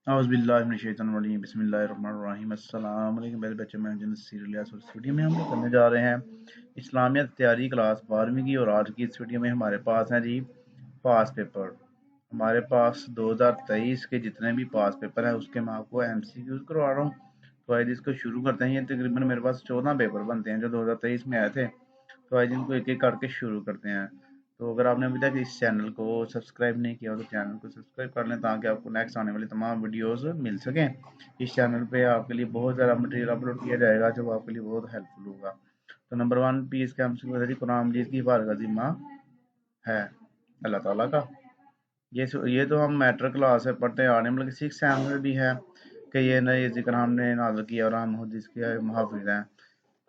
औज़ुबिल्लाहि बिस्मिल्लाहिर्रहमानिर्रहीम। अस्सलाम वालेकुम मेरे बच्चे, मैं जिन सीरियल इस वीडियो में हम लोग करने जा रहे हैं इस्लामियत तैयारी क्लास 12वीं की। और आज की इस वीडियो में हमारे पास है जी पास पेपर। हमारे पास 2023 के जितने भी पास पेपर है उसके मैं आपको MCQs करवा रहा हूँ। तो आइए इसको शुरू करते हैं। ये तकरीबन मेरे पास 14 पेपर बनते हैं जो 2023 में आए थे। तो आइए इनको एक एक करके शुरू करते हैं। तो अगर आपने अभी तक इस चैनल को सब्सक्राइब नहीं किया तो चैनल को सब्सक्राइब कर लें ताकि आपको नेक्स्ट आने वाली तमाम वीडियोस मिल सकें। इस चैनल पे आपके लिए बहुत ज़्यादा मटेरियल अपलोड किया जाएगा जो आपके लिए बहुत हेल्पफुल होगा। तो नंबर 1 पी इसके हमसे कुरान मजीद की हिफाज़त का जिम्मा है अल्लाह ताला का। ये तो हम मैट्रिक क्लास से पढ़ते आ रहे हैं, मतलब 6 सेम में भी है कि ये जिक्र हमने नाज़िल किया और हम खुद इसके मुहाफ़िज़ हैं।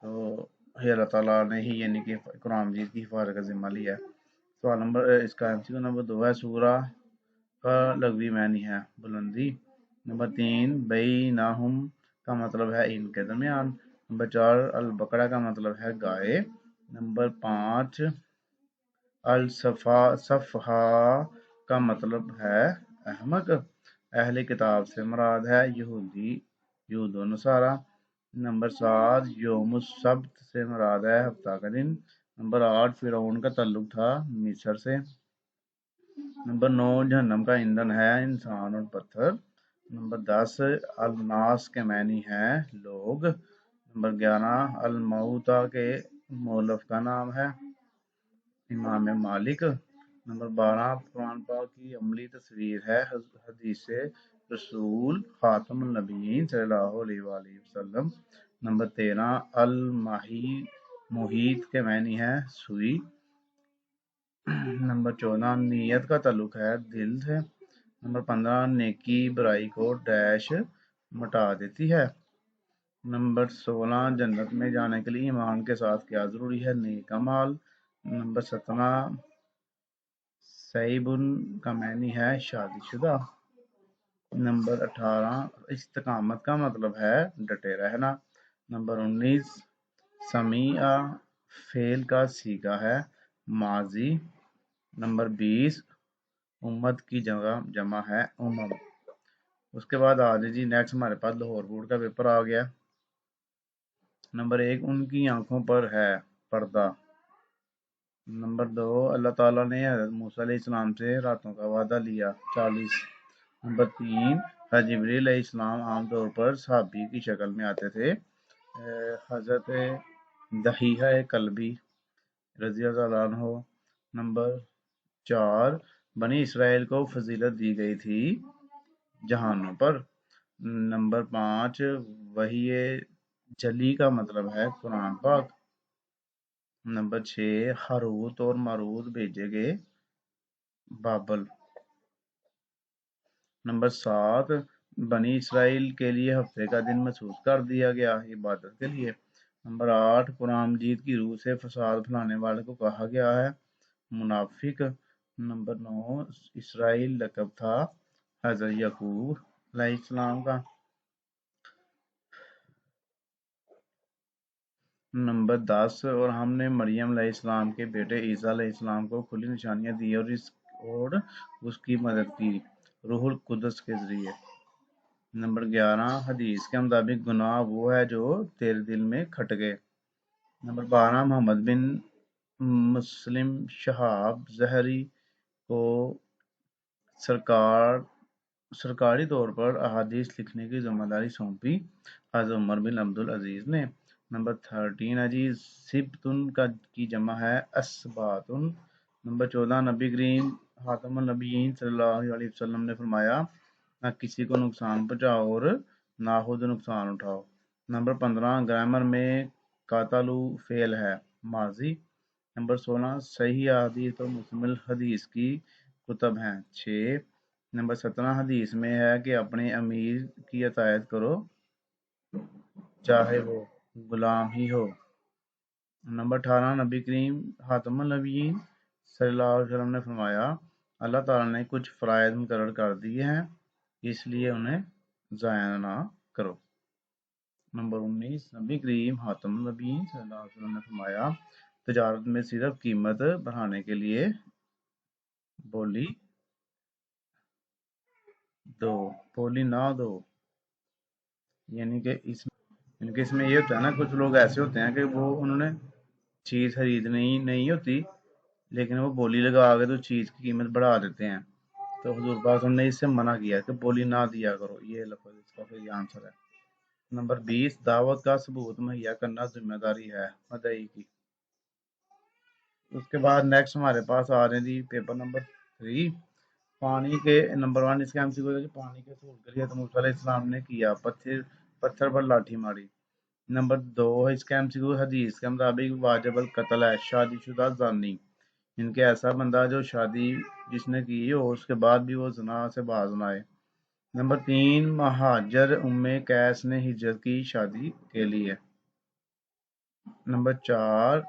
तो ये अल्लाह ताला ने ही यानी कि कुरान मजीद की हिफाज़त का जिम्मा लिया है। सवाल नंबर इसका MCQ नंबर 2 है, सूरा का लग़वी मानी है बुलंदी। नंबर 3 बैनहुम का मतलब है इनके दरमियान। नंबर 4 अल बकरा का मतलब है गाय। नंबर 5 अल सफ़हा का मतलब है अहमक। अहले किताब से मुराद है यहूद व नसारा। नंबर 7 यौमुस सब्त से मुराद है हफ्ता का दिन। नंबर 8 फिरौन का ताल्लुक था मिस्र से। नंबर 9 जहन्नम का ईंधन है इंसान और पत्थर। नंबर 10 अल-नास के मानी है लोग। नंबर 11 अल-मऊता के मौलफ का नाम है इमाम मालिक। नंबर 12 कुरान पाक की अमली तस्वीर है हदीस रसूल खातमुन नबीयीन सल्लल्लाहु अलैहि वसल्लम। नंबर 13 अल मुहीत के मानी है सुई। नंबर 14 नीयत का ताल्लुक है दिल से। नंबर 15 नेकी बुराई को डैश मिटा देती है। नंबर 16 जन्नत में जाने के लिए ईमान के साथ क्या जरूरी है, नेक अमाल। नंबर 17 सईबुन का मानी है शादीशुदा। नंबर 18 इस्तिकामत का मतलब है डटे रहना। नंबर 19 समीआ फेल का सीगा है माजी। नंबर 20 उम्मत की जमा है उमम। उसके बाद आ जाए जी नेक्स्ट हमारे पास लाहौर बोर्ड का पेपर आ गया। नंबर 1 उनकी आंखों पर है पर्दा। नंबर 2 अल्लाह ताला ने हज़रत मूसा अलैहिस्सलाम से रातों का वादा लिया 40। नंबर 3 जिब्रील अलैहिस्सलाम आमतौर पर सहाबी की शक्ल में आते थे। हज़रत दहीहा कल्बी रज़ी अल्लाह अन्हु। नंबर 4 बनी इसराइल को फजीलत दी गई थी जहानों पर। नंबर 5 वही जली का मतलब है कुरान पाक। नंबर 6 हारूत और मारूत भेजे गए बाबल। नंबर 7 बनी इसराइल के लिए हफ्ते का दिन महसूस कर दिया गया इबादत के लिए। नंबर 8 कुरान मजीद की रूह से फसाद फैलाने वाले को कहा गया है मुनाफिक। नंबर 9 इसराइल लक़ब था हज़रत याकूब अलैहिस्सलाम का। नंबर 10 और हमने मरियम अलैहिस्सलाम के बेटे ईसा अलैहिस्सलाम को खुली निशानियां दी और उसकी मदद की रूहुल कुद्स के जरिए। नंबर 11 हदीस के मुताबिक गुनाह वो है जो तेरे दिल में खटके। नंबर 12 मोहम्मद बिन मुस्लिम शहाब ज़हरी को सरकारी तौर पर अहादीस लिखने की जिम्मेदारी सौंपी हज़रत उमर बिन अब्दुल अजीज ने। नंबर 13 है जी सिब्तुन की जमा है असबातुन। नंबर 14 नबी करीम खातमुन नबीयीन सल्लल्लाहु अलैहि वसल्लम ने फरमाया ना किसी को नुकसान पहुंचाओ और ना खुद नुकसान उठाओ। नंबर 15 ग्रामर में कातलू फेल है माजी। नंबर 16 सही हदीस और मुकम्मल हदीस की कुतब हैं 6। नंबर 17 हदीस में है कि अपने अमीर की अतायत करो चाहे वो गुलाम ही हो। नंबर 18 नबी करीम खातमुन नबीयीन सल्लल्लाहु अलैहि वसल्लम ने फरमाया अल्लाह ताला ने कुछ फ़राइज़ मुकर्रर कर दिए हैं इसलिए उन्हें ज़ाया ना करो। नंबर 19 नबी करीम खातमुन नबीयीन सल्लल्लाहु अलैहि वसल्लम ने फरमाया तजारत में सिर्फ कीमत बढ़ाने के लिए बोली دو، بولی نہ دو، یعنی کہ اس میں یہ ہوتا ہے نا، کچھ لوگ ایسے ہوتے ہیں کہ وہ انہوں نے چیز خریدنی نہیں ہوتی لیکن وہ بولی لگا کے تو چیز کی قیمت بڑھا دیتے ہیں، تو حضور پاک صلی اللہ علیہ وسلم نے اس سے منع کیا کہ بولی نہ دیا کرو، یہ لفظ اس کا پھر یہ آنسر ہے۔ نمبر 20، دعوت کا ثبوت مہیا کرنا ذمہ داری ہے مدعی کی۔ اس کے بعد نیکسٹ ہمارے پاس آ رہے ہیں جی پیپر نمبر 3، پانی کے نمبر 1 اس کا ایم سی کیو ہے، پانی کے حصول کے لیے حضرت موسیٰ علیہ السلام نے کیا، پتھر پر لاٹھی ماری۔ نمبر 2 ہے اس کا ایم سی کیو، حدیث کے مطابق واجب القتل ہے شادی شدہ زانی، ان کے ایسا بندہ جو شادی جس نے کی ہو اس کے بعد بھی وہ زنا سے باز نہ آئے۔ نمبر 3، مہاجر ام قیس نے ہجرت کی شادی کے لیے۔ نمبر 4،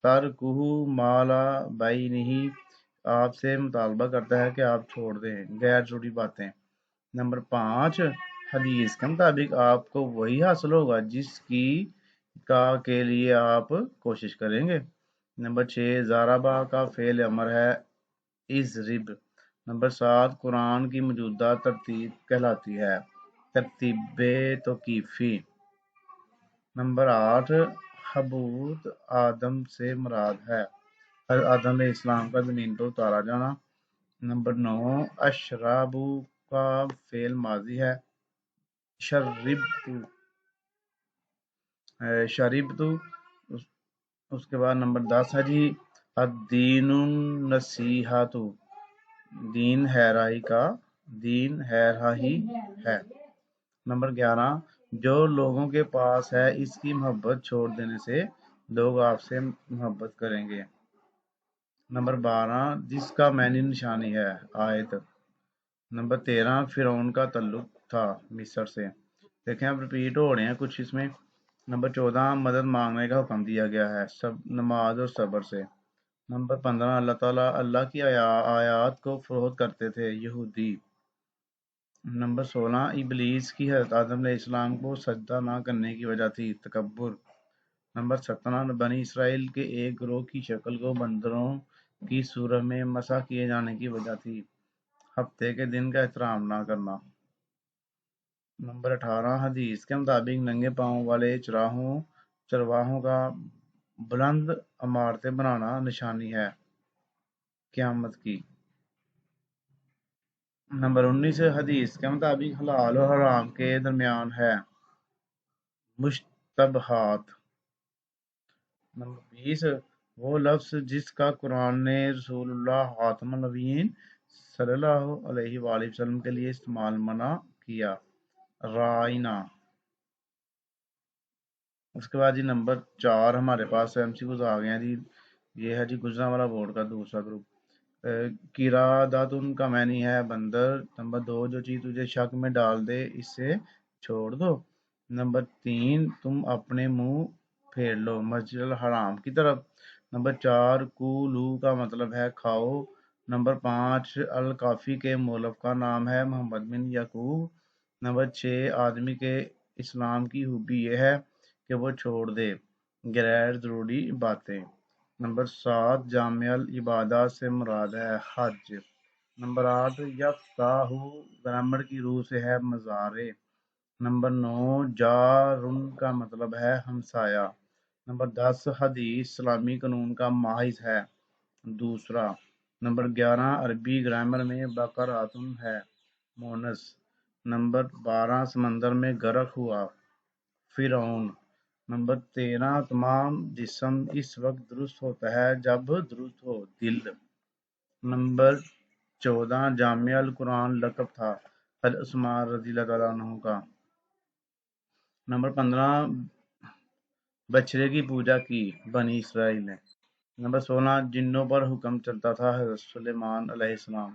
ترکہ مالا بائی نہیں، آپ سے مطالبہ کرتا ہے کہ آپ چھوڑ دیں غیر ضروری باتیں۔ نمبر 5، حدیث کے مطابق آپ کو وہی حاصل ہوگا جس کی کے لیے آپ کوشش کریں گے۔ نمبر 6، زارابا کا فعل امر ہے اضرب۔ نمبر 7، قرآن کی موجودہ ترتیب کہلاتی ہے ترتیب توقیفی۔ نمبر 8، حبوط آدم سے مراد ہے حضرت آدم علیہ السلام کا زمین پر اتارا جانا۔ نمبر 9، اشربو کا فعل ماضی ہے شربتو۔ اس کے بعد نمبر 10 ہے جی الدین النصیحۃ، دین ہیرائی ہے۔ نمبر 11، جو لوگوں کے پاس ہے اس کی محبت چھوڑ دینے سے لوگ آپ سے محبت کریں گے۔ نمبر 12، جس کا معنی نشانی ہے آیت۔ نمبر 13، فرعون کا تعلق تھا مصر سے۔ دیکھیں اب ریپیٹ ہو رہے ہیں کچھ اس میں۔ نمبر 14، مدد مانگنے کا حکم دیا گیا ہے نماز اور صبر سے۔ نمبر 15، اللہ کی آیات کو فروخت کرتے تھے یہودی۔ نمبر 16، ابلیس کی حضرت آدم علیہ السلام کو سجدہ نہ کرنے کی وجہ تھی تکبر۔ نمبر 17، بنی اسرائیل کے ایک گروہ کی شکل کو بندروں کی صورت میں مسح کیے جانے کی وجہ تھی ہفتے کے دن کا احترام نہ کرنا۔ نمبر 18، حدیث کے مطابق ننگے پاؤں والے چرواہوں کا بلند عمارتیں بنانا نشانی ہے قیامت کی۔ نمبر 19، حدیث کے مطابق حلال و حرام کے درمیان ہے مشتبہات۔ نمبر 20، وہ لفظ جس کا قرآن نے رسول اللہ خاتم النبیین صلی اللہ علیہ وآلہ وسلم کے لیے استعمال منع کیا رائنا۔ اس کے بعد جی نمبر 4 ہمارے پاس ایم سی کیوز آ گئے ہیں جی، یہ ہے جی گجرانوالہ بورڈ کا دوسرا گروپ۔ قراداتن کا معنی ہے بندر۔ نمبر 2، جو چیز تجھے شک میں ڈال دے اسے چھوڑ دو۔ نمبر 3، تم اپنے منہ پھیر لو مسجد الحرام کی طرف۔ نمبر 4، کولو کا مطلب ہے کھاؤ۔ نمبر 5، الکافی کے مؤلف کا نام ہے محمد بن یعقوب۔ نمبر 6، آدمی کے اسلام کی خوبی یہ ہے کہ وہ چھوڑ دے غیر ضروری باتیں۔ نمبر 7، جامع العبادات سے مراد ہے حج۔ نمبر 8، یفتاح گرامر کی روح سے ہے مزارے۔ نمبر 9، جارن کا مطلب ہے ہمسایہ۔ نمبر 10، حدیث اسلامی قانون کا ماحظ ہے دوسرا۔ نمبر 11، عربی گرامر میں بقراتن ہے مونس۔ نمبر 12، سمندر میں غرق ہوا فرعون۔ نمبر 13، تمام جسم اس وقت درست ہوتا ہے جب درست ہو دل۔ نمبر 14، جامع القرآن لقب تھا حضرت عثمان رضی اللہ تعالیٰ عنہ کا۔ نمبر 15، بچڑے کی پوجا کی بنی اسرائیل نے۔ نمبر 16، جنوں پر حکم چلتا تھا حضرت سلیمان علیہ السلام۔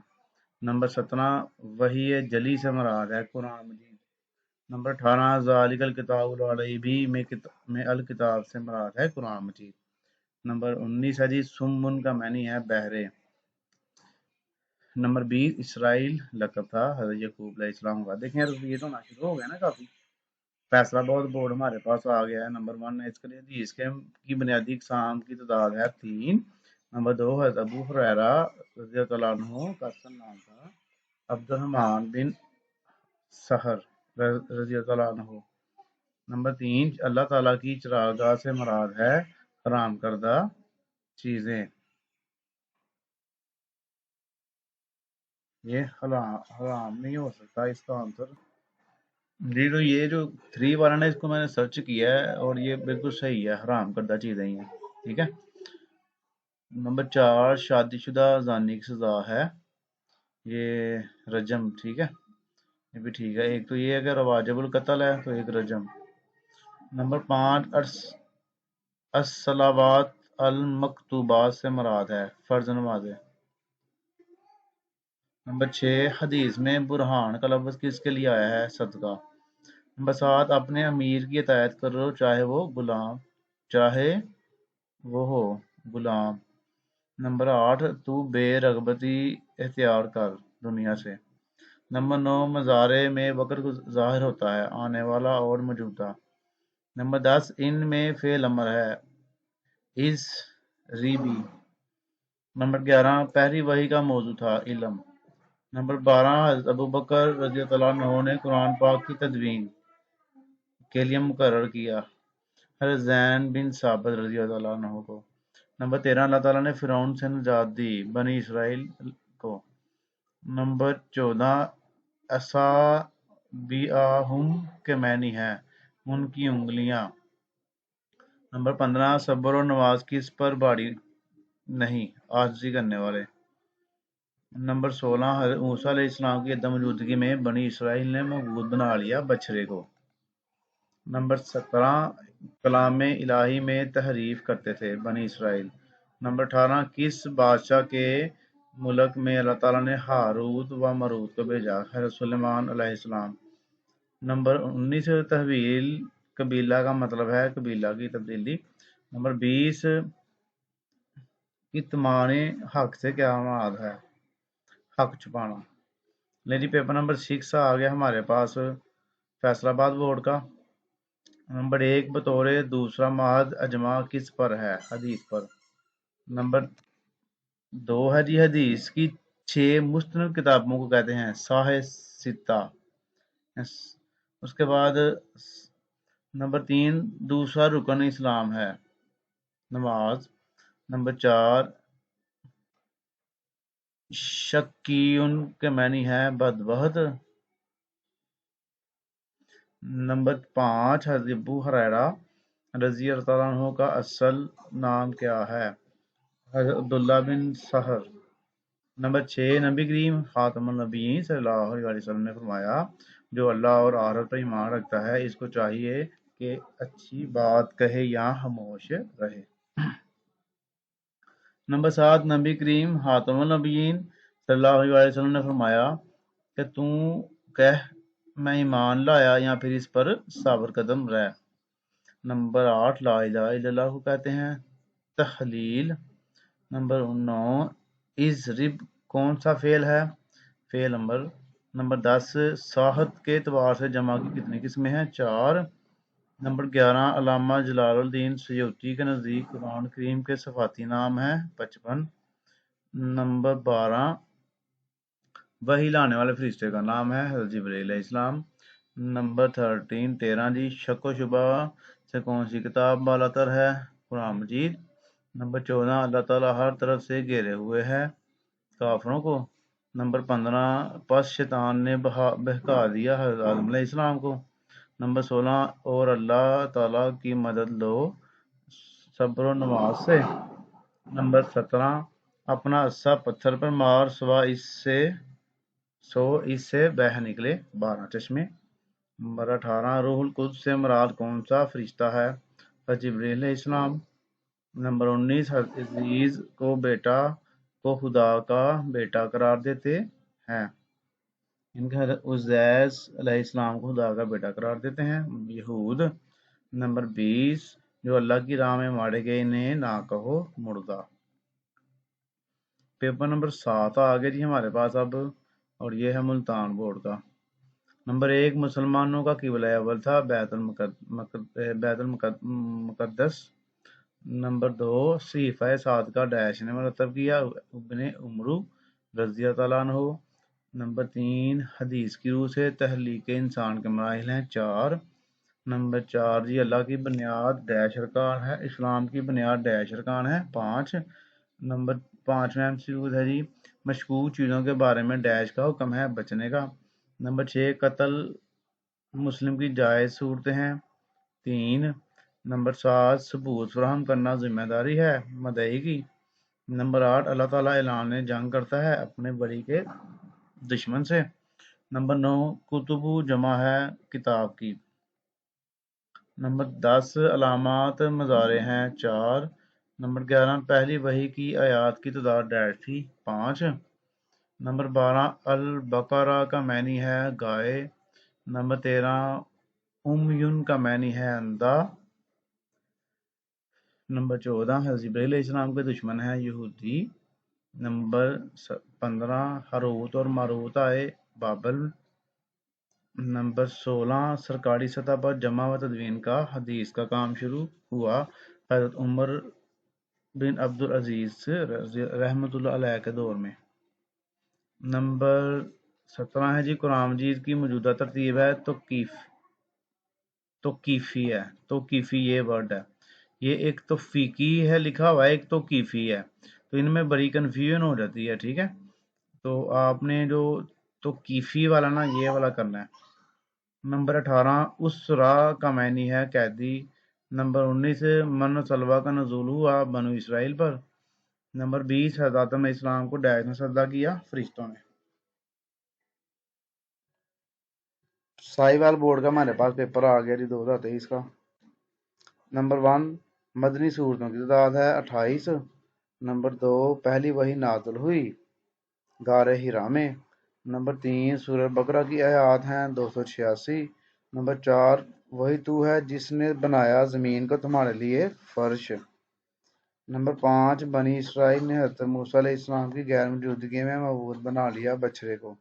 نمبر 17، وحی جلی سے مراد ہے قرآن مجید۔ نمبر 18، ذالک الکتاب لا ریب میں الکتاب سے مراد ہے قرآن مجید۔ نمبر 19 ہے جی سمن کا معنی ہے بہرے۔ نمبر 20، اسرائیل لقب تھا حضرت یعقوب علیہ السلام کا۔ دیکھیں یہ تو ہونا شروع ہو گیا نا کافی۔ فیصلہ بہت بورڈ ہمارے پاس آ گیا ہے۔ نمبر 1 ہے اس کے لیے حدیث کی بنیادی اقسام کی تعداد ہے 3۔ نمبر 2، حضرت ابو ہریرہ رضی اللہ عنہ کا اصل نام تھا عبد الرحمن بن سحر رضی اللہ عنہ۔ نمبر 3 اللہ تعالیٰ کی چراگاہ سے مراد ہے حرام کردہ چیزیں، یہ حرام نہیں ہو سکتا اس کا آنسر جی۔ تو یہ جو 3 والا نا، اس کو میں نے سرچ کیا ہے اور یہ بالکل صحیح ہے، حرام کردہ چیزیں ہی ہیں، ٹھیک ہے۔ نمبر 4 شادی شدہ زانی کی سزا ہے یہ رجم، ٹھیک ہے، یہ بھی ٹھیک ہے۔ ایک تو یہ ہے کہ رواجب القتل ہے، تو ایک رجم۔ نمبر 5 الصلوات المکتوبات سے مراد ہے فرض نمازیں۔ نمبر 6 حدیث میں برہان کا لفظ کس کے لیے آیا ہے؟ صدقہ۔ نمبر 7 اپنے امیر کی اطاعت کرو چاہے وہ ہو غلام۔ نمبر 8 تو بے رغبتی اختیار کر دنیا سے۔ نمبر 9 مضارع میں وقت ظاہر ہوتا ہے آنے والا اور موجودہ۔ نمبر 10 ان میں فعل امر ہے از ریبی۔ نمبر 11 پہلی وحی کا موضوع تھا علم۔ نمبر 12 حضرت ابوبکر رضی اللہ عنہ نے قرآن پاک کی تدوین کے لیے مقرر کیا حضرت زین بن ثابت رضی اللہ عنہ کو۔ نمبر 13 اللہ تعالیٰ نے فرعون سے نجات دی بنی اسرائیل کو۔ نمبر 14 اصابعہم کے معنی ہے ان کی انگلیاں۔ نمبر 15 صبر و نواز کس پر بھاری نہیں، عاجزی کرنے والے۔ نمبر 16 حضرت موسیٰ علیہ السلام کی عدم موجودگی میں بنی اسرائیل نے معبود بنا لیا بچھڑے کو۔ نمبر 17 کلام الہی میں تحریف کرتے تھے بنی اسرائیل۔ نمبر 18 کس بادشاہ کے ملک میں اللہ تعالیٰ نے ہاروت و ماروت کو بھیجا؟ حضرت سلیمان علیہ السلام۔ نمبر 19 تحویل قبیلہ کا مطلب ہے قبیلہ کی تبدیلی۔ نمبر 20 کتمان حق سے کیا مراد ہے؟ حق چھپانا۔ لیڈی پیپر نمبر 6 آ گیا ہمارے پاس فیصل آباد بورڈ کا۔ نمبر 1 بطور دوسرا مہد اجماع کس پر ہے؟ حدیث پر۔ نمبر 2 ہے جی حدیث کی 6 مستند کتابوں کو کہتے ہیں صحیح ستہ۔ اس کے بعد نمبر 3 دوسرا رکن اسلام ہے نماز۔ نمبر 4 شکیون کے معنی ہے بدبخت۔ نمبر 5 حضرت ابو ہریرہ رضی اللہ عنہ کا اصل نام کیا ہے؟ حضرت عبداللہ بن سحر۔ نمبر 6 نبی کریم خاتم النبیین صلی اللہ علیہ وسلم نے فرمایا جو اللہ اور آخرت پر ایمان رکھتا ہے اس کو چاہیے کہ اچھی بات کہے یا خاموش رہے۔ نمبر 7 نبی کریم خاتم النبیین صلی اللہ علیہ وسلم نے فرمایا کہ تو کہہ میں ایمان لایا یا پھر اس پر صابر قدم رہ۔ نمبر 8 لا الہ الا اللہ کو کہتے ہیں تحلیل۔ نمبر 9 اضرب کون سا فعل ہے؟ فعل امر۔ نمبر 10 ساحت کے اعتبار سے جمع کی کتنی قسمیں ہیں؟ 4۔ نمبر 11 علامہ جلال الدین سیوطی کے نزدیک قرآن کریم کے صفاتی نام ہیں 55۔ نمبر 12 وحی لانے والے فرشتے کا نام ہے حضرت جبرائیل علیہ السلام۔ نمبر 13 جی شک و شبہ سے کون سی کتاب بالا تر ہے؟ قرآن مجید۔ نمبر 14 اللہ تعالیٰ ہر طرف سے گھیرے ہوئے ہے کافروں کو۔ نمبر 15 پس شیطان نے بہکا دیا حضرت آدم علیہ السلام کو۔ نمبر 16 اور اللہ تعالیٰ کی مدد لو صبر و نماز سے۔ نمبر 17 اپنا عصا پتھر پر مار سو اس سے بہہ نکلے 12 چشمے۔ نمبر 18 روح القدس سے مراد کون سا فرشتہ ہے؟ حضرت جبرائیل علیہ السلام۔ نمبر 19 حضرت عزیز کو خدا کا بیٹا قرار دیتے ہیں، ان کے حضرت عزیز علیہ السلام کو خدا کا بیٹا قرار دیتے ہیں یہود۔ نمبر 20 جو اللہ کی راہ میں مارے گئے انہیں نہ کہو مردہ۔ پیپر نمبر 7 آگے جی ہمارے پاس اب، اور یہ ہے ملتان بورڈ کا۔ نمبر 1 مسلمانوں کا قبلہ اول تھا بیت المقدس۔ نمبر 2 صحیفہ صادقہ ڈیش نے مرتب کیا ابن عمرو رضی اللہ عنہ۔ نمبر 3 حدیث کی روح سے تخلیق انسان کے مراحل ہیں 4۔ نمبر 4 جی اللہ کی بنیاد ڈیش ارکان ہے، اسلام کی بنیاد ڈیش ارکان ہے 5۔ نمبر 5 میں MCQ ہے جی مشکوک چیزوں کے بارے میں ڈیش کا حکم ہے بچنے کا۔ نمبر 6 قتل مسلم کی جائز صورتیں ہیں 3۔ نمبر 7 ثبوت فراہم کرنا ذمہ داری ہے مدعی کی۔ نمبر 8 اللہ تعالیٰ اعلان جنگ کرتا ہے اپنے بری کے دشمن سے۔ نمبر 9 کتب جمع ہے کتاب کی۔ نمبر 10 علامات مضارع ہیں 4۔ نمبر 11 پہلی وحی کی آیات کی تعداد ڈیش تھی 5۔ نمبر 12 البقرہ کا معنی ہے گائے۔ نمبر 13 امیون کا معنی ہے اندھا۔ نمبر 14 حضرت ابراہیم علیہ السلام کے دشمن ہیں یہودی۔ نمبر 15 ہاروت اور ماروت آئے بابل۔ نمبر 16 سرکاری سطح پر جمع و تدوین کا حدیث کا کام شروع ہوا حضرت عمر بن عبدالعزیز رحمۃ اللہ علیہ کے دور میں۔ نمبر 17 ہے جی قرآن مجید کی موجودہ ترتیب ہے توقیفی یہ ورڈ ہے، یہ ایک توفیقی ہے لکھا ہوا ہے، ایک توقیفی ہے، تو ان میں بڑی کنفیوژن ہو جاتی ہے، ٹھیک ہے، تو آپ نے جو توقیفی والا نا یہ والا کرنا ہے۔ نمبر 18 اسرا کا معنی ہے قیدی۔ نمبر 19 من و سلوہ کا نزول ہوا بنو اسرائیل پر۔ نمبر 20 حضرت آدم علیہ السلام کو ڈیش میں سجدہ کیا فرشتوں نے۔ سائی وال بورڈ کا ہمارے پاس پیپر آ گیا جی 2023 کا۔ نمبر 1 مدنی صورتوں کی تعداد ہے 28۔ نمبر 2 پہلی وحی نازل ہوئی غار ہرا میں۔ نمبر 3 سورہ بقرہ کی آیات ہیں 286۔ نمبر 4 وہی تو ہے جس نے بنایا زمین کو تمہارے لیے فرش۔ نمبر 5 بنی اسرائیل نے حضرت موسیٰ علیہ السلام کی غیر موجودگی میں معبود بنا لیا بچھڑے کو۔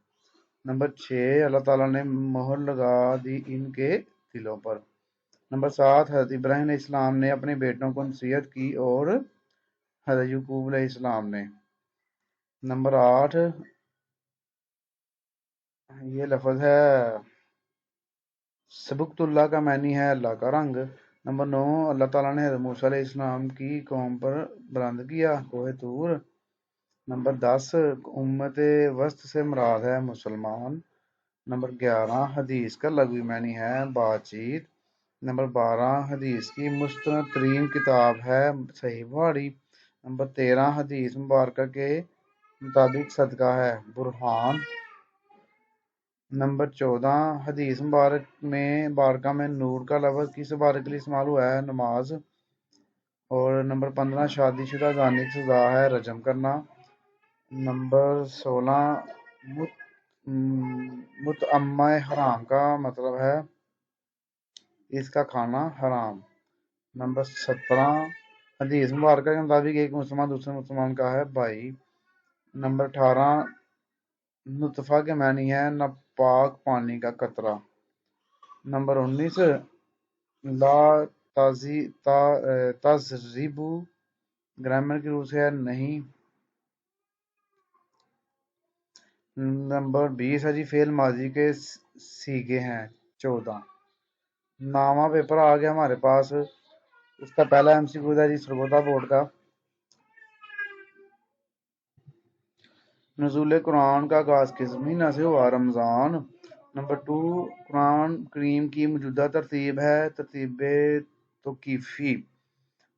نمبر 6 اللہ تعالیٰ نے مہر لگا دی ان کے دلوں پر۔ نمبر 7 حضرت ابراہیم علیہ السلام نے اپنے بیٹوں کو نصیحت کی اور حضرت یعقوب علیہ السلام نے۔ نمبر 8 یہ لفظ ہے سبقت اللہ کا معنی ہے اللہ کا رنگ۔ نمبر 9 اللہ تعالیٰ نے حضرت موسیٰ علیہ السلام کی قوم پر بلند کیا کوہ طور۔ نمبر 10 امت وسط سے مراد ہے مسلمان۔ نمبر 11 حدیث کا لغوی معنی ہے بات چیت۔ نمبر 12 حدیث کی مستند ترین کتاب ہے صحیح بخاری۔ نمبر 13 حدیث مبارکہ کے مطابق صدقہ ہے برہان۔ نمبر 14 حدیث مبارکہ میں نور کا لفظ کس عبارت کے لیے استعمال ہوا ہے نماز۔ اور نمبر 15 شادی شدہ زانی کی سزا ہے رجم کرنا۔ نمبر 16 مطعمہ حرام کا مطلب ہے اس کا کھانا حرام۔ نمبر 17 حدیث مبارکہ کے مطابق ایک مسلمان دوسرے مسلمان کا ہے بھائی۔ نمبر 18 نطفہ کے معنی ہے ناپاک پانی کا قطرہ۔ نمبر 19 لا تضربوا گرامر کی روح سے ہے نہیں۔ نمبر 20 ہے جی فعل ماضی کے صیغے ہیں 14۔ نامہ پیپر آ گیا ہمارے پاس، اس کا پہلا MCQ ہے جی سرگودا بورڈ کا۔ نزول قرآن کا آغاز کس مہینہ سے ہوا رمضان۔ نمبر 2 قرآن کریم کی موجودہ ترتیب ہے ترتیب توقیفی۔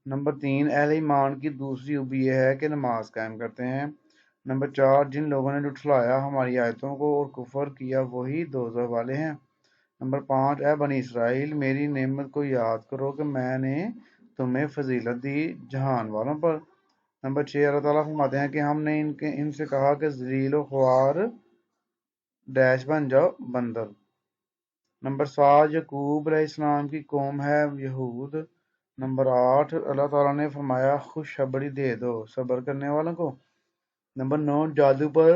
نمبر 3 اہل ایمان کی دوسری خوبی یہ ہے کہ نماز قائم کرتے ہیں۔ نمبر 4 جن لوگوں نے جھٹلایا ہماری آیتوں کو اور کفر کیا وہی دوزخ والے ہیں۔ نمبر 5 اے بنی اسرائیل میری نعمت کو یاد کرو کہ میں نے تمہیں فضیلت دی جہان والوں پر۔ نمبر 6 اللہ تعالیٰ فرماتے ہیں کہ ہم نے ان سے کہا کہ ذلیل و خوار ڈیش بن جاؤ بندر۔ نمبر 7 یعقوب علیہ السلام کی قوم ہے یہود۔ نمبر 8 اللہ تعالیٰ نے فرمایا خوشخبری دے دو صبر کرنے والوں کو۔ نمبر 9 جادو پر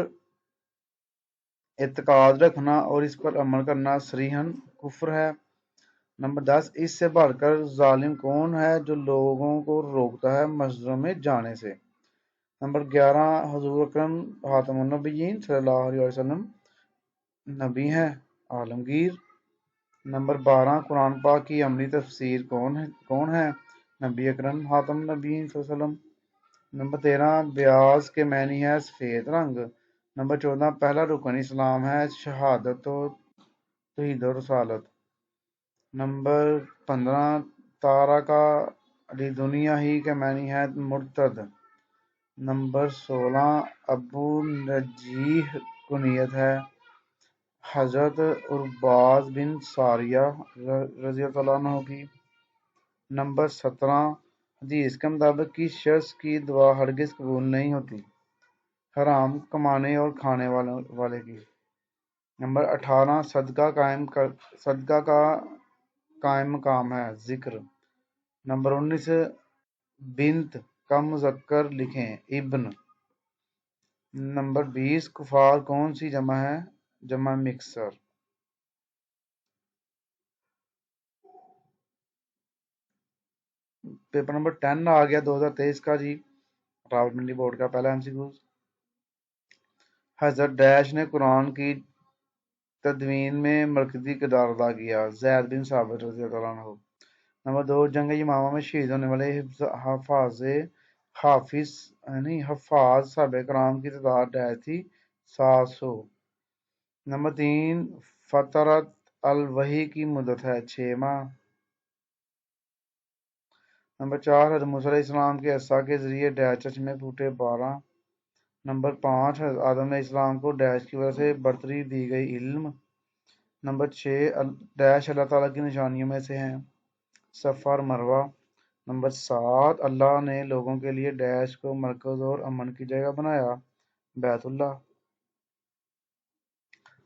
اعتقاد رکھنا اور اس پر عمل کرنا صریحاً کفر ہے۔ نمبر 10 اس سے بڑھ کر ظالم کون ہے جو لوگوں کو روکتا ہے مسجدوں میں جانے سے۔ نمبر 11 حضور اکرم خاتم النبیین صلی اللہ علیہ وسلم नबी हैं आलमगीर। नंबर 12 कुरान पाक की अमली तफसीर कौन है? नबी अकरम हातम नबीन सल्लल्लाहु अलैहि वसल्लम। नंबर 13 ब्याज के मैनी है सफ़ेद रंग। नंबर 14 पहला रुकन इस्लाम है शहादत और तौहीद और रसालत। नंबर 15 तारा का अली दुनिया ही के मैनी है मुर्तद। नंबर 16 अबू नजीह कुनियत है हजरत उरबाज बिन सारिया रज़ियल्लाहु अन्हु की। नंबर 17 हदीस के मुताबिक किस शख्स की दुआ हरगिज कबूल नहीं होती? हराम कमाने और खाने वाले की। नंबर 18 सदका का कायम मकाम है जिक्र। नंबर 19 बिन्त का मुज़क्कर लिखें इब्न। नंबर 20 कुफार कौन सी जमा है? जमा मिक्सर। पेपर नंबर 10 आ गया 2023 का जी, रावलपिंडी बोर्ड का पहला एमसीक्यू। हजरत डैश ने कुरान की तदवीन में मरकजी किरदार अदा किया। ज़ैद बिन साबित रज़ियल्लाहु अन्हु। नंबर 2 जंग यमामा में शहीद होने वाले हफ़ाज़ साहबे कराम की तादाद डैश थी 700। नंबर 3 फ़तरत अल वही की मुद्दत है 6 माह। नंबर 4 हज़रत मूसा अलैहिस्सलाम के असा के जरिए डैश चश्मे फूटे 12। नंबर 5 आदम अलैहिस्सलाम को डैश की वजह से बरतरी दी गई इल्म। नंबर 6 डैश अल्लाह ताला की निशानियों में से हैं सफ़ा और मरवा। नंबर 7 अल्लाह ने लोगों के लिए डैश को मरकज़ और अमन की जगह बनाया बैतुल्लाह।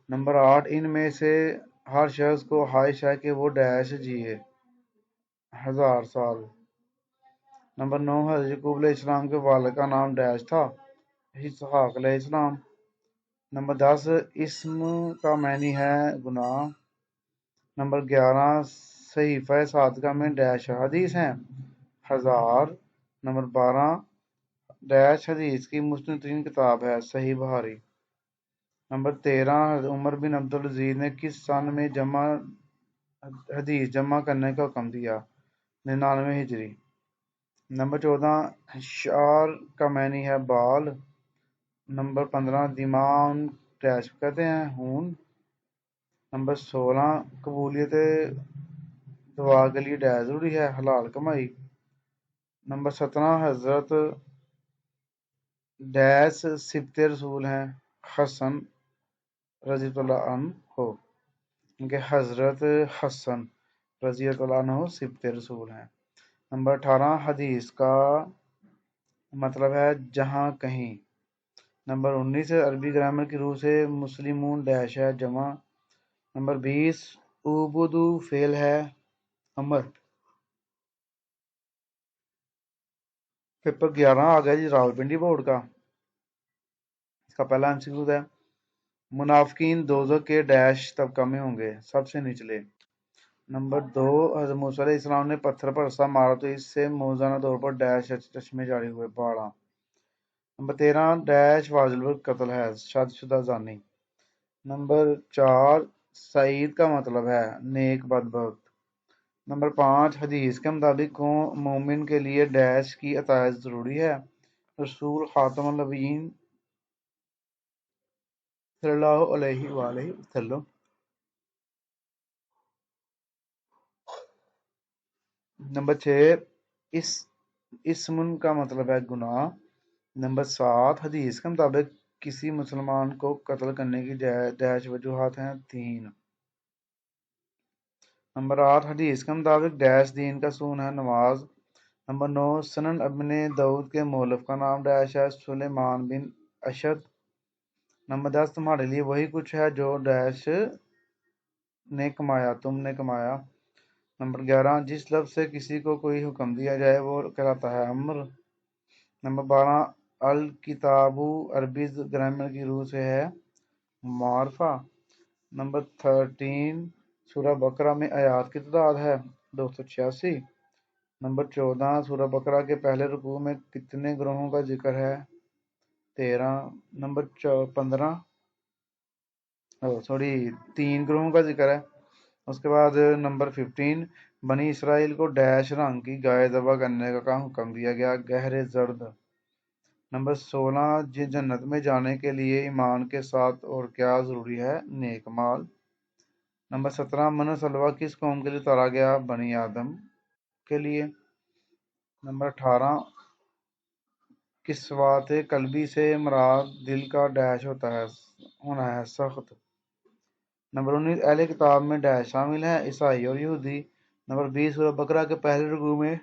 नंबर 8 इनमें से हर शख्स को ख्वाहिश है कि वो डैश जिए 1000 साल। नंबर 9 हज़रत यकूब अलैहिस्सलाम के वालिद का नाम डैश था इसहाक अलैहिस्सलाम। नंबर 10 इस्म का मैनी है गुनाह। नंबर 11 सहीफ़ा सादिक़ा में डैश हदीस हैं 1000। नंबर 12 डैश हदीस की मुस्नद तरीन किताब है सही बुखारी। नंबर 13 हज़रत उमर बिन अब्दुल अजीज ने किस सन में हदीस जमा करने का हुक्म दिया? 99 हिजरी। नंबर 14 शार का मैनी है बाल। नंबर 15 दिमाग डैश कहते हैं खून। नंबर 16 कबूलियत दुआ के लिए डैश जरूरी है हलाल कमाई। नंबर 17 हजरत डैश सिब्ते रसूल हैं हसन रज़ियल्लाहु अन्हु। इनके हजरत हसन रज़ियल्लाहु अन्हु सिब्ते रसूल हैं। नंबर 18 हदीस का मतलब है जहाँ कहीं। नंबर 19 अरबी ग्रामर की रूह से मुस्लिमून डैश है जमा। नंबर 20 उबुदू फेल है अमर। पेपर 11 आ गया जी रावलपिंडी बोर्ड का। इसका पहला एमसीक्यू है मुनाफिकीन दोज़ख के डैश तबका में होंगे सबसे निचले। नंबर 2 हज़रत मूसा अलैहिस्सलाम ने पत्थर पर रस्सा मारा तो इससे मौज़ाना तौर पर डैश चश्मे जारी हुए 12। नंबर 13 डैश वाजिल पर कत्ल है शादीशुदा जानी। नंबर 4 सईद का मतलब है नेक बदबख्त। नंबर 5 हदीस के मुताबिक मोमिन के लिए डैश की अतायत ज़रूरी है रसूल खातमुन नबीयीन सल्लल्लाहु अलैहि वसल्लम। नंबर 6 इस्मुन का मतलब है गुनाह। नंबर 7 हदीस के मुताबिक किसी मुसलमान को कत्ल करने की डैश वजूहात हैं 3। नंबर 8 हदीस के मुताबिक डैश दीन का सून है नमाज। नंबर 9 सनन अब्ने दाऊद के मौलफ का नाम डैश है सुलेमान बिन अशद। नंबर 10 तुम्हारे लिए वही कुछ है जो डैश ने कमाया तुमने कमाया। नंबर 11 जिस लफ्ज़ से किसी को कोई हुक्म दिया जाए वो कहलाता है अम्र। नंबर 12 अल किताबु अरबी ग्रामर की रूह से है मारफा। नंबर 13 सूरह बकरा में आयात की तादाद है 286। नंबर 14 सूरह बकरा के पहले रुकू में कितने ग्रोहों का जिक्र है 13। नंबर 15 सॉरी 3 ग्रोहों का जिक्र है। उसके बाद नंबर 15, बनी इसराइल को डैश रंग की गाय ज़बह करने का हुक्म दिया गया, गहरे जर्द। नंबर 16, जन्नत में जाने के लिए ईमान के साथ और क्या ज़रूरी है, नेक माल। नंबर 17, मन सलवा किस कौम के लिए उतारा गया, बनी आदम के लिए। नंबर 18, किस्वात कल्बी से मुराद दिल का डैश होना है सख्त। नंबर 19, अहले किताब में डैश शामिल है, ईसाई और यहूदी। नंबर 20, सूरह बकरा के पहले रुकू में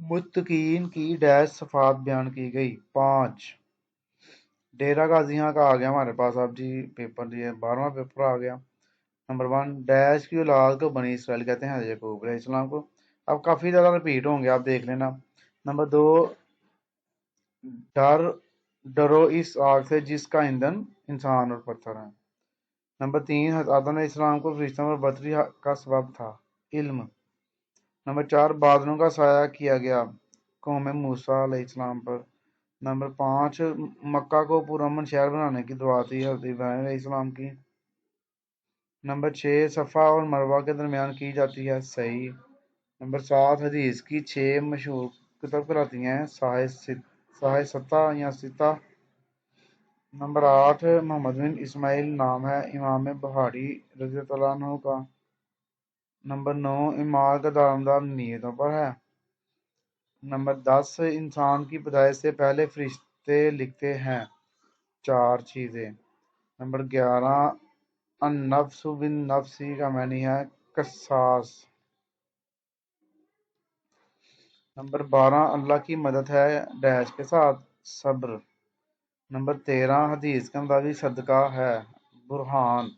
मुत्तकीन की डैश सफात बयान की गई। 5, डेरा गाजी यहाँ का आ गया हमारे पास। आप जी पेपर दिए, 12वां पेपर आ गया। नंबर 1, डैश की औलाद को बनी इसराइल कहते हैं, याकूब अलैहिस्सलाम को। अब काफी ज्यादा रिपीट होंगे, आप देख लेना। नंबर 2, डर डरो इस आग से जिसका ईंधन इंसान और पत्थर है। नंबर 3, आदम अलैहिस्सलाम को फरिश्तों पर बरतरी का सबब था, इल्म। नंबर 4, बादलों का साया किया गया कौम मूसा अलैहिस्सलाम पर। नंबर 5, मक्का को पुरअमन शहर बनाने की दुआ थी हज़रत इब्राहीम अलैहिस्सलाम की। नंबर 6, सफ़ा और मरवा के दरमियान की जाती है सही। नंबर 7, हदीस की 6 मशहूर किताब कहलाती हैं, साहे सत्ता या सिता। नंबर 8, मोहम्मद बिन इस्माइल नाम है इमाम बुखारी रज़ियल्लाहु अन्हु का। नंबर 9, ईमान का दारोमदार नीयतों पर है। नंबर 10, इंसान की पैदाइश से पहले फरिश्ते लिखते हैं 4 चीज़ें। नंबर 11, अन-नफ्स बिन नफ्सी का मानी है कसास। नंबर 12, अल्लाह की मदद है डैश के साथ, सब्र। नंबर 13, हदीस के मुताबिक सदका है, बुरहान।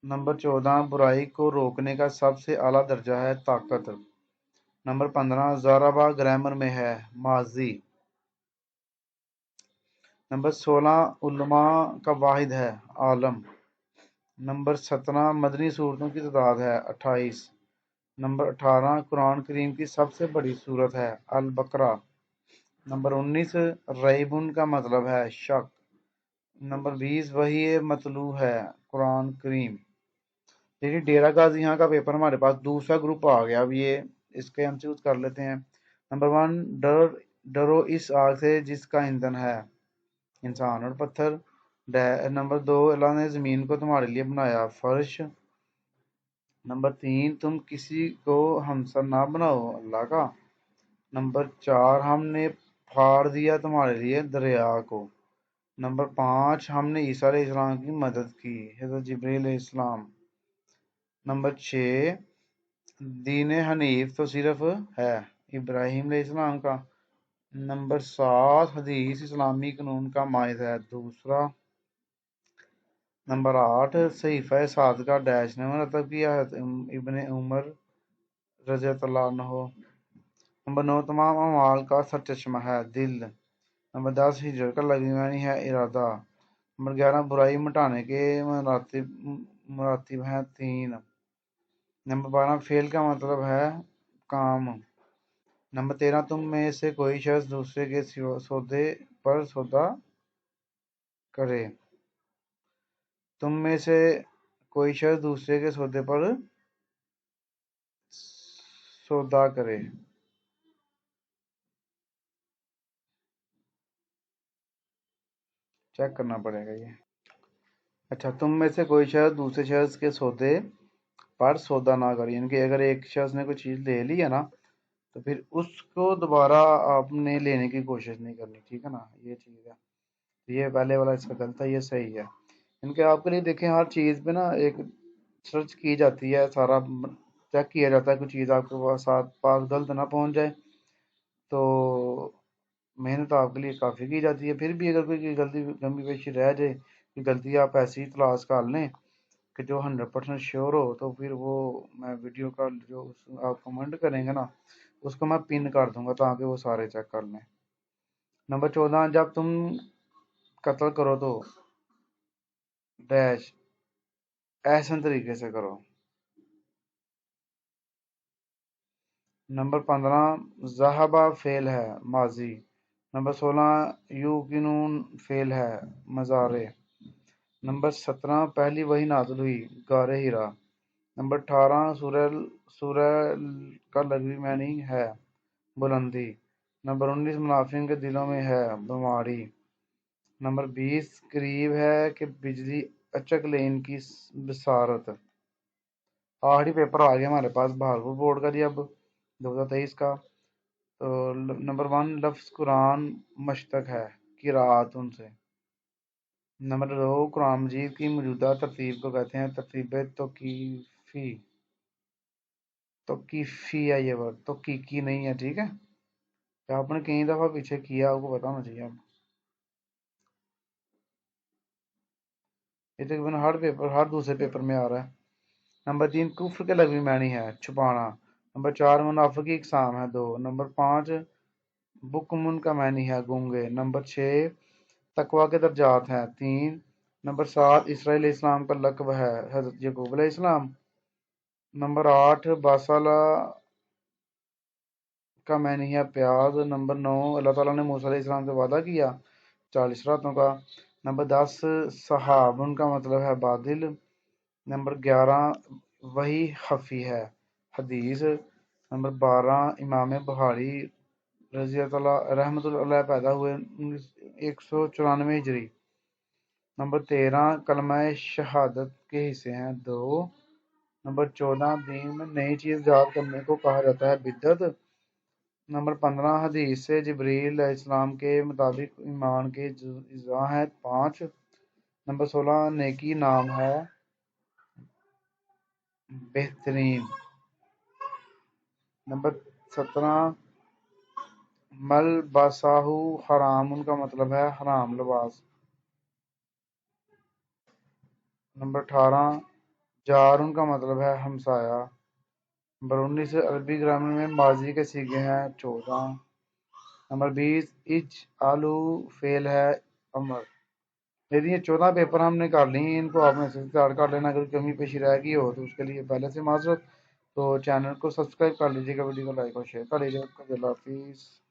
नंबर 14, बुराई को रोकने का सबसे आला दर्जा है, ताकत। नंबर 15, ज़ाराबा ग्रामर में है, माजी। नंबर 16, उलमा का वाहिद है, आलम। नंबर 17, मदनी सूरतों की तादाद है 28। नंबर 18, कुरान करीम की सबसे बड़ी सूरत है, अल बकरा। नंबर 19, रईबुन का मतलब है शक। नंबर 20, वही मतलू है, कुरान करीम। देखिए डेरा गाजी यहाँ का पेपर हमारे पास दूसरा ग्रुप आ गया। अब ये इसके हम यूज कर लेते हैं। नंबर 1, डरो इस आग से जिसका ईंधन है इंसान और पत्थर। नंबर 2, अल्लाह ने जमीन को तुम्हारे लिए बनाया, फर्श। नंबर 3, तुम किसी को हमसर ना बनाओ, अल्लाह का। नंबर 4, हमने फाड़ दिया तुम्हारे लिए दरिया को। नंबर 5, हमने ईसा अलैहिस्सलाम की मदद की, हज़रत जिब्रील अलैहिस्सलाम। नंबर 6, दीन हनीफ तो सिर्फ है इब्राहीम अलैहिस्सलाम का। नंबर 7, हदीस इस्लामी कानून का माहिर है, दूसरा। नंबर 8, सहीफा साद का डैश ने मतलब किया है, इब्ने उमर रज़ियल्लाहु अन्हु। नंबर 9, तमाम अमाल का सरचश्मा है, दिल। नंबर 10, हिजरत का लफ्ज़ी मानी है, इरादा। नंबर 11, बुराई मिटाने के मुरातिब हैं 3। नंबर 12, फेल का मतलब है काम। नंबर 13, तुम में से कोई शख्स दूसरे के सौदे पर सौदा करे। तुम में से कोई शख्स दूसरे के सौदे पर सौदा करे। चेक करना पड़ेगा ये। अच्छा, तुम में से कोई शख्स दूसरे शख्स के सौदे पर सौदा ना करे, यानी कि अगर एक शख्स ने कोई चीज़ ले ली है ना, तो फिर उसको दोबारा आपने लेने की कोशिश नहीं करनी, ठीक है ना, ये चीज़ है। ये पहले वाला इसका गलत है, ये सही है। इनके आपके लिए देखें, हर चीज़ पे ना एक सर्च की जाती है, सारा चेक किया जाता है, कोई चीज़ आपके पास गलत ना पहुंच जाए। तो मेहनत आपके लिए काफ़ी की जाती है। फिर भी अगर कोई गलती कमी पेशी रह जाए, कि गलती आप ऐसी तलाश कर लें कि जो 100% श्योर हो, तो फिर वो मैं वीडियो का जो आप कमेंट करेंगे ना, उसको मैं पिन कर दूंगा ताकि वो सारे चेक कर लें। नंबर 14, जब तुम कत्ल करो तो डैश ऐसे तरीके से करो। नंबर 15, ज़हाबा फेल है, माजी। नंबर 16 युकिनून फेल है मज़ारे। नंबर 17 पहली वही नाज़िल हुई गारे हिरा। नंबर 18 सूरह का लघवी मानी है बुलंदी। नंबर 19 मुनाफिन के दिलों में है बीमारी। नंबर 20 करीब है कि बिजली अचक ले इनकी बसारत। आखिरी पेपर आ गया हमारे पास बहारपुर बोर्ड का जी अब 2023 का। तो नंबर 1 लफ्ज़ कुरान मश्तक है किरात उनसे। नंबर 2 कुरान मजीद की मौजूदा तरतीब को कहते हैं तरतीब तौक़ीफ़ी है ये वर्ड तौक़ीक़ी नहीं है, ठीक है। तो आपने कई दफ़ा पीछे किया, आपको पता होना चाहिए। अब ये तकरीबन हर दूसरे पेपर में आ रहा है। नंबर 3 कुफ्र के लघवी मानी है छुपाना। नंबर 4 मुनाफिक की इकसाम है 2। नंबर 5 बुकमुन का मानी है गूंगे। नंबर 6 तकवा के दर्जात हैं 3। नंबर 7 इसराइल इस्लाम का लक़ब है हज़रत यकूब अलैहिस्सलाम। नंबर 8 बासला का मानी है प्याज। नंबर 9 अल्लाह ताला ने मूसा अलैहिस्सलाम से वादा किया 40 रातों का। नंबर 10 सहाब उनका मतलब है बादल। नंबर 11 वही खफी है हदीस। नंबर 12 इमाम बुखारी रजी रहमतुल्लाह पैदा हुए 194 हिजरी। नंबर 13 कलमा शहादत के हिस्से हैं 2। नंबर 14 दीन में नई चीज़ ईजाद करने को कहा जाता है बिदअत। नंबर 15 हदीस से जिब्रील अलैहिस्सलाम के मुताबिक ईमान के अज़्ज़ा हैं 5। नंबर 16 नेकी नाम है बेहतरीन। नंबर 17 मलबसाहु हराम उनका मतलब है हराम लिबास। नंबर 18 जार उनका मतलब है हमसाया। नंबर 19 अरबी ग्रामर में माजी के सीगे हैं 14। नंबर 20 इज आलू फेल है अमर। यदि ये 14 पेपर हमने कर ली, इनको आपने तैयार कर लेना। अगर कमी पेशी रह गई हो तो उसके लिए पहले से माजरत। तो चैनल को सब्सक्राइब कर लीजिएगा, वीडियो को लाइक और शेयर कर लीजिएगा। अल्लाह हाफिज़।